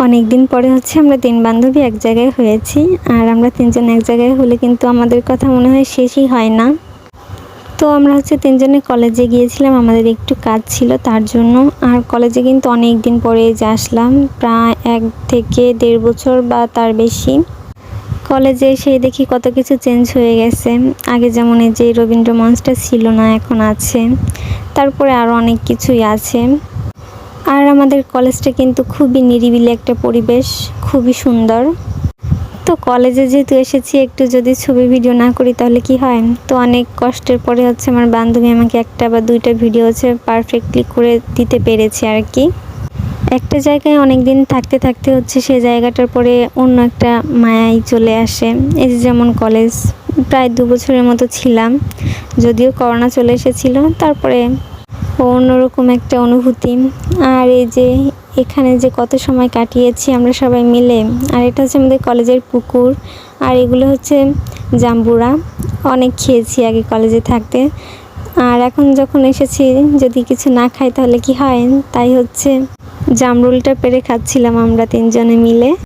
অনেক দিন পরে হচ্ছে আমরা ৩ বান্ধবী এক জায়গায় হয়েছি। আর আমরা ৩ জন এক জায়গায় হলে কিন্তু আমাদের কথা মনে হয় শেষই হয় না। তো আমরা হচ্ছে ৩ জনে কলেজে গিয়েছিলাম, আমাদের একটু কাজ ছিল তার জন্য। আর কলেজে কিন্তু অনেক দিন পরে যে আসলাম, প্রায় ১ থেকে ১.৫ বছর বা তার বেশি। কলেজে এসে দেখি কত কিছু চেঞ্জ হয়ে গেছে। আগে যেমন এই যে রবীন্দ্র মঞ্চটা ছিল না, এখন আছে। তারপরে আরও অনেক কিছুই আছে। আর আমাদের কলেজটা কিন্তু খুবই নিরিবিলি একটা পরিবেশ, খুবই সুন্দর। তো কলেজে যেহেতু এসেছি, একটু যদি ছবি ভিডিও না করি তাহলে কি হয়? তো অনেক কষ্টের পরে হচ্ছে আমার বান্ধবী আমাকে ১টা বা ২টা ভিডিও হচ্ছে পারফেক্টলি করে দিতে পেরেছে আর কি। একটা জায়গায় অনেক দিন থাকতে থাকতে হচ্ছে সেই জায়গাটার পরে অন্য একটা মায়াই চলে আসে। এই যে যেমন কলেজ, প্রায় ২ বছরের মতো ছিলাম, যদিও করোনা চলে এসেছিল। তারপরে অন্যরকম একটা অনুভূতি। আর এই যে এখানে যে কত সময় কাটিয়েছি আমরা সবাই মিলে। আর এটা হচ্ছে আমাদের কলেজের পুকুর। আর এগুলো হচ্ছে জাম্বুরা, অনেক খেয়েছি আগে কলেজে থাকতে। আর এখন যখন এসেছি, যদি কিছু না খাই তাহলে কি হয়? তাই হচ্ছে জামরুলটা পেড়ে খাচ্ছিলাম আমরা ৩ জনে মিলে।